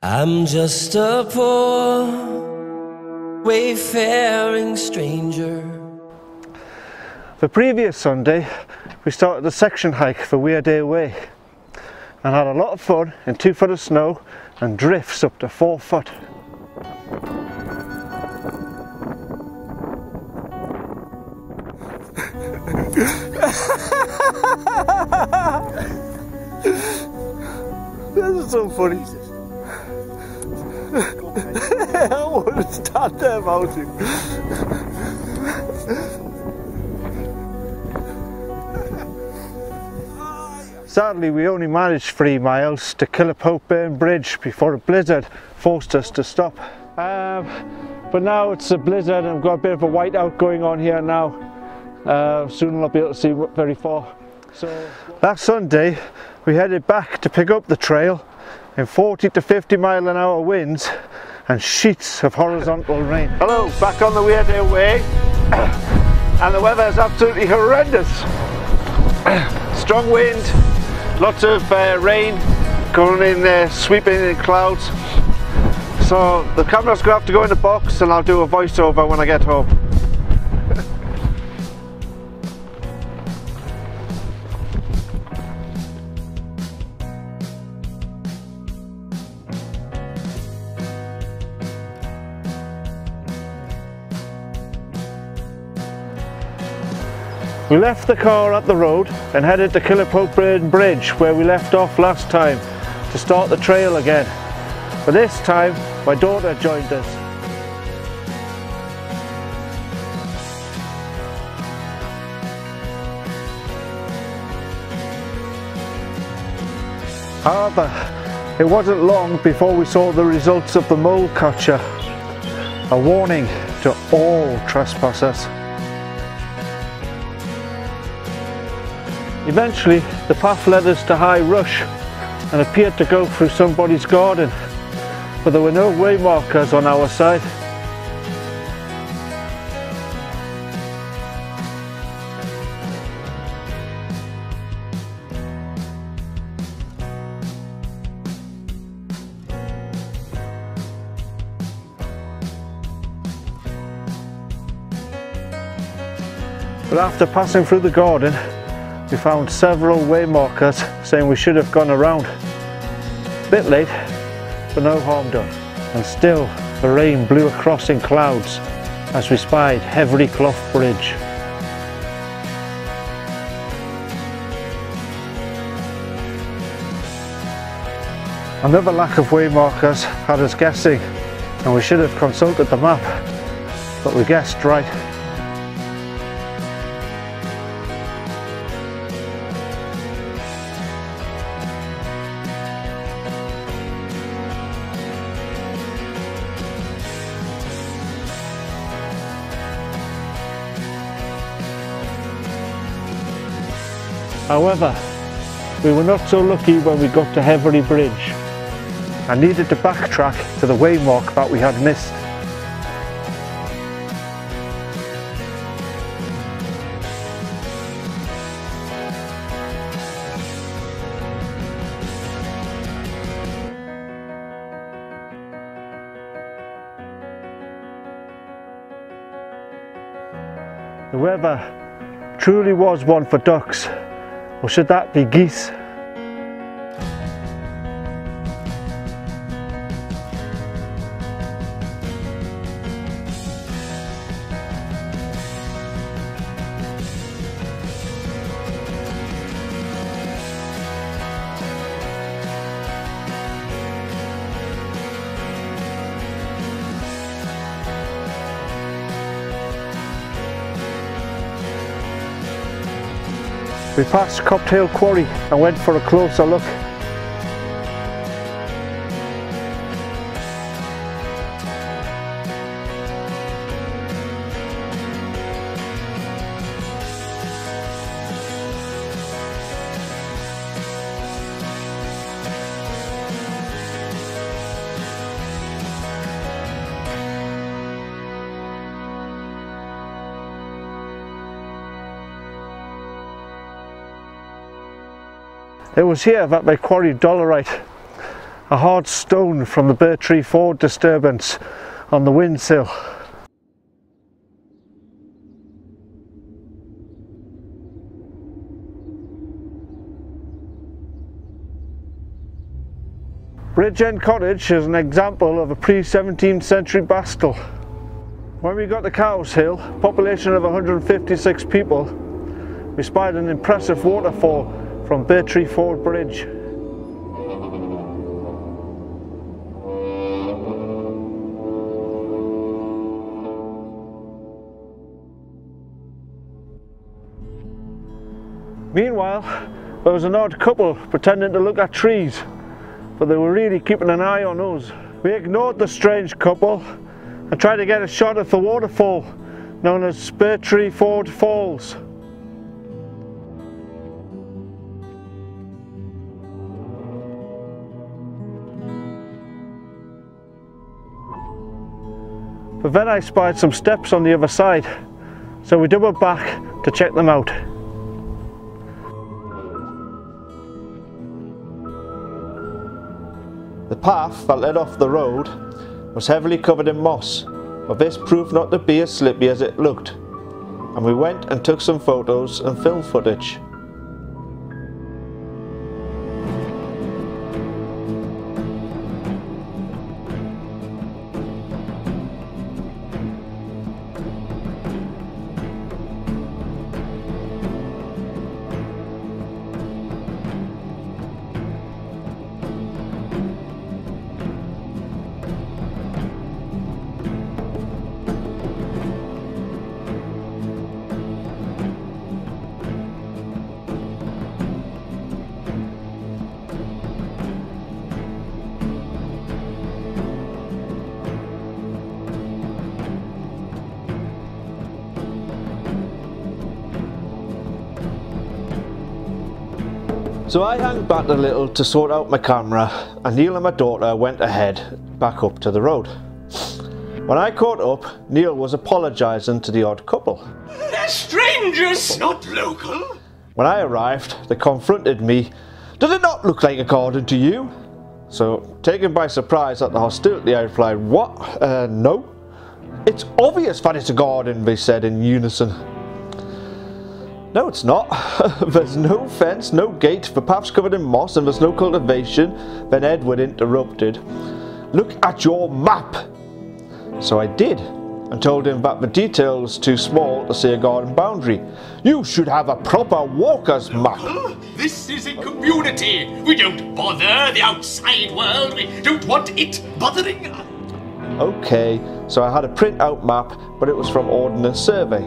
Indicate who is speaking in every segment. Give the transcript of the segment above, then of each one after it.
Speaker 1: I'm just a poor wayfaring stranger.
Speaker 2: The previous Sunday we started the section hike for Weardale Way and had a lot of fun in 2 foot of snow and drifts up to 4 foot. This is so funny. I wouldn't stand there about you. Sadly, we only managed 3 miles to Prudhoe Bridge before a blizzard forced us to stop. But now it's a blizzard and we've got a bit of a whiteout going on here now. Soon we'll not be able to see very far. So last Sunday we headed back to pick up the trail in 40 to 50 mile an hour winds and sheets of horizontal rain. Hello, back on the Weardale Way and the weather is absolutely horrendous. Strong wind, lots of rain going in there, sweeping in clouds. So the camera's going to have to go in the box and I'll do a voiceover when I get home. We left the car at the road and headed to Prudhoe Bridge where we left off last time to start the trail again. But this time my daughter joined us. However, it wasn't long before we saw the results of the mole catcher, a warning to all trespassers. Eventually the path led us to High Rush and appeared to go through somebody's garden, but there were no way markers on our side. But after passing through the garden we found several way markers saying we should have gone around. Bit late, but no harm done. And still the rain blew across in clouds as we spied Heavy Clough Bridge. Another lack of way markers had us guessing and we should have consulted the map, but we guessed right. However, we were not so lucky when we got to Heavy Bridge and needed to backtrack to the waymark that we had missed. The weather truly was one for ducks. Or should that be geese? We passed Cocktail Quarry and went for a closer look. It was here that they quarried dolerite, a hard stone from the Birtree Ford disturbance on the windsill. Bridgend Cottage is an example of a pre-17th century Bastel. When we got to Cowes Hill, population of 156 people, we spied an impressive waterfall from Birtree Ford Bridge. Meanwhile, there was an odd couple pretending to look at trees, but they were really keeping an eye on us. We ignored the strange couple and tried to get a shot at the waterfall known as Birtree Ford Falls. But then I spied some steps on the other side, so we doubled back to check them out. The path that led off the road was heavily covered in moss, but this proved not to be as slippy as it looked, and we went and took some photos and film footage. So I hung back a little to sort out my camera, and Neil and my daughter went ahead back up to the road. When I caught up, Neil was apologising to the odd couple.
Speaker 3: They're strangers, not local.
Speaker 2: When I arrived, they confronted me. Does it not look like a garden to you? So, taken by surprise at the hostility, I replied, what? No. It's obvious that it's a garden, they said in unison. No, it's not. There's no fence, no gate, the path's covered in moss and there's no cultivation. Then Edward interrupted. Look at your map. So I did, and told him that the detail was too small to see a garden boundary. You should have a proper walker's map.
Speaker 3: This is a community. We don't bother the outside world. We don't want it bothering us.
Speaker 2: Okay, so I had a print-out map, but it was from Ordnance Survey,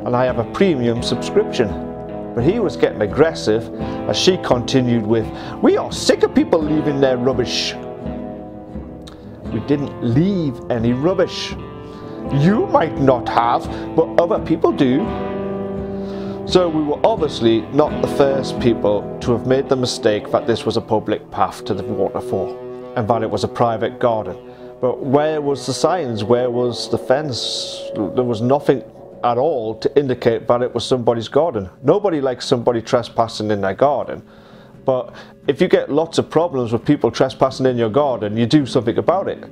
Speaker 2: and I have a premium subscription. But he was getting aggressive as she continued with, we are sick of people leaving their rubbish. We didn't leave any rubbish. You might not have, but other people do. So we were obviously not the first people to have made the mistake that this was a public path to the waterfall and that it was a private garden. But where was the signs? Where was the fence? There was nothing at all to indicate that it was somebody's garden. Nobody likes somebody trespassing in their garden. But if you get lots of problems with people trespassing in your garden, you do something about it.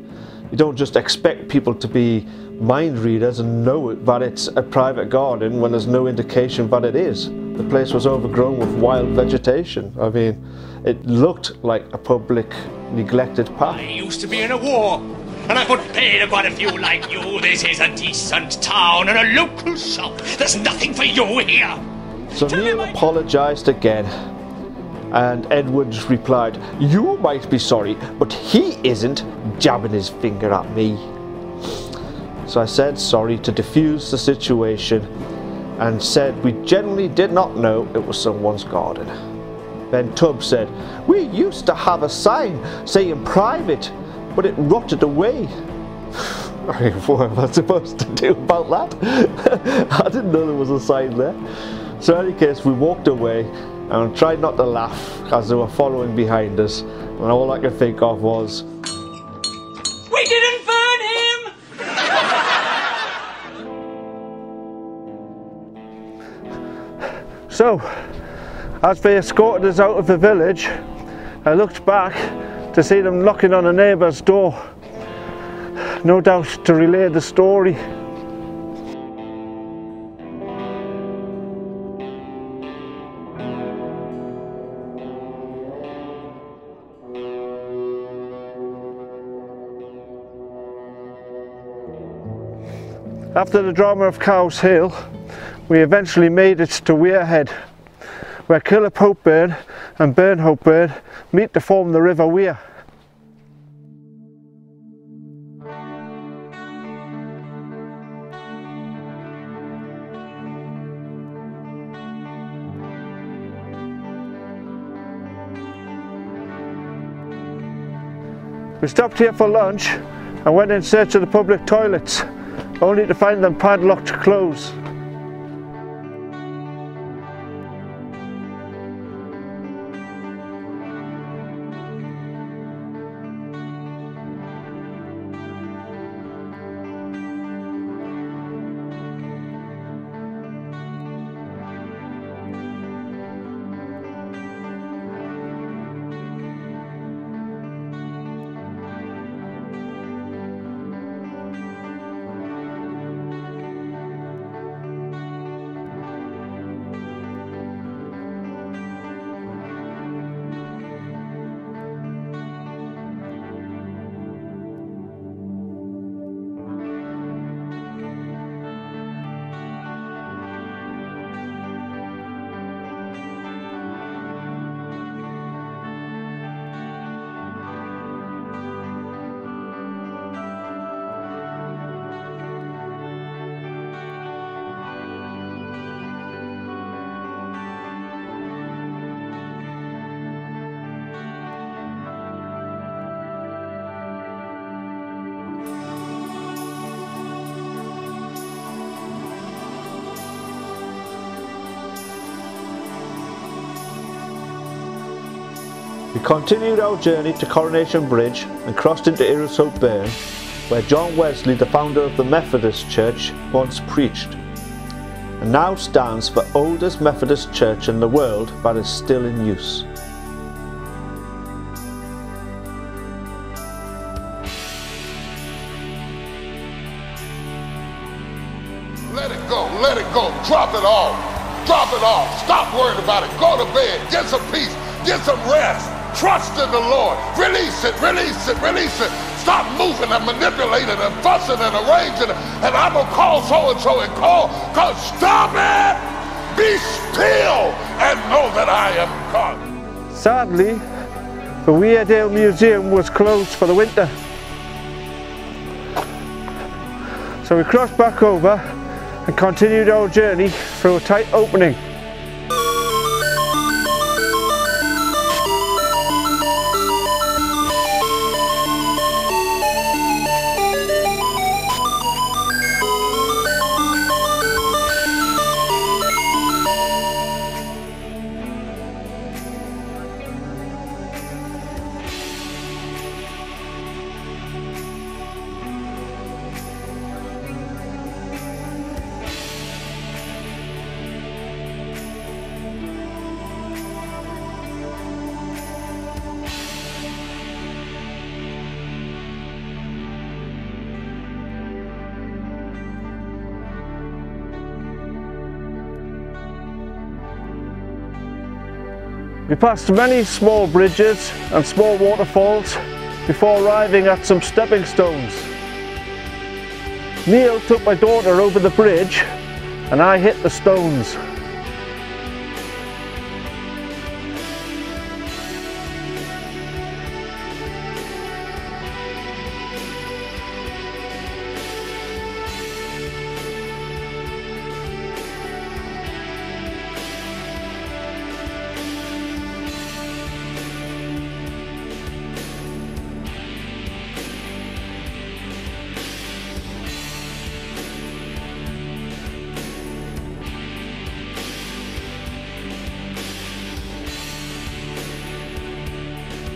Speaker 2: You don't just expect people to be mind readers and know that it's a private garden when there's no indication that it is. The place was overgrown with wild vegetation. I mean, it looked like a public, neglected path.
Speaker 3: I used to be in a war, and I couldn't pay to quite a few like you. This is a decent town and a local shop. There's nothing for you here.
Speaker 2: So Neil apologised again, and Edwards replied, you might be sorry, but he isn't, jabbing his finger at me. So I said sorry to diffuse the situation and said we generally did not know it was someone's garden. Then Tubbs said, we used to have a sign saying private, but it rotted away. What am I supposed to do about that? I didn't know there was a sign there. So in any case, we walked away and tried not to laugh as they were following behind us, and all I could think of was,
Speaker 3: We didn't burn him!
Speaker 2: So, as they escorted us out of the village, I looked back to see them knocking on a neighbour's door, no doubt to relay the story. After the drama of Cowes Hill, we eventually made it to Wearhead, where Killip Hopeburn and Burn Hopeburn meet to form the River Wear. We stopped here for lunch and went in search of the public toilets, only to find them padlocked closed. We continued our journey to Coronation Bridge and crossed into Hope Burn, where John Wesley, the founder of the Methodist Church, once preached, and now stands for oldest Methodist church in the world that is still in use.
Speaker 4: Let it go, drop it off, stop worrying about it, go to bed, get some peace, get some rest, trust in the Lord, release it, stop moving and manipulating and fussing and arranging, and I'm gonna call so-and-so and call, cause stop it, be still and know that I am God.
Speaker 2: Sadly, the Weardale Museum was closed for the winter, so we crossed back over and continued our journey through a tight opening. We passed many small bridges and small waterfalls before arriving at some stepping stones. Neil took my daughter over the bridge and I hit the stones.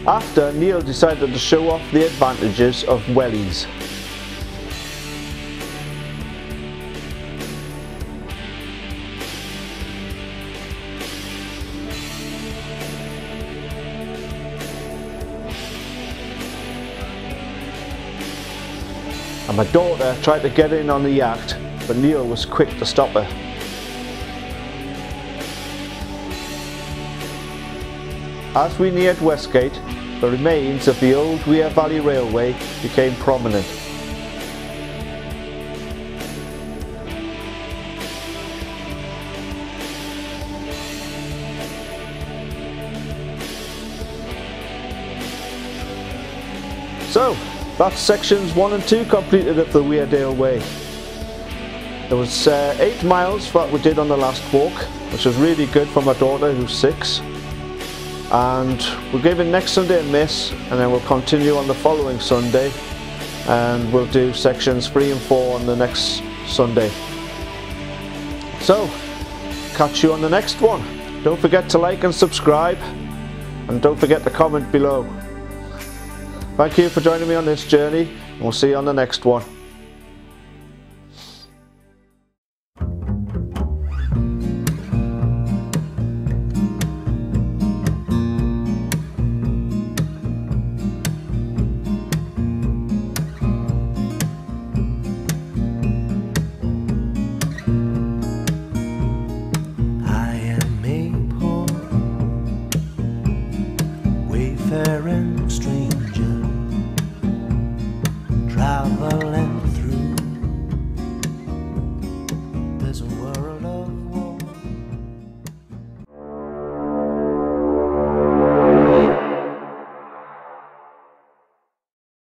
Speaker 2: After, Neil decided to show off the advantages of wellies. and my daughter tried to get in on the act, but Neil was quick to stop her. As we neared Westgate, the remains of the old Wear Valley Railway became prominent. So, that's sections 1 and 2 completed of the Weardale Way. There was 8 miles that we did on the last walk, which was really good for my daughter who's 6. And we're giving next Sunday a miss, and then we'll continue on the following Sunday, and we'll do sections 3 and 4 on the next Sunday. So, catch you on the next one. Don't forget to like and subscribe, and don't forget to comment below. Thank you for joining me on this journey, and we'll see you on the next one.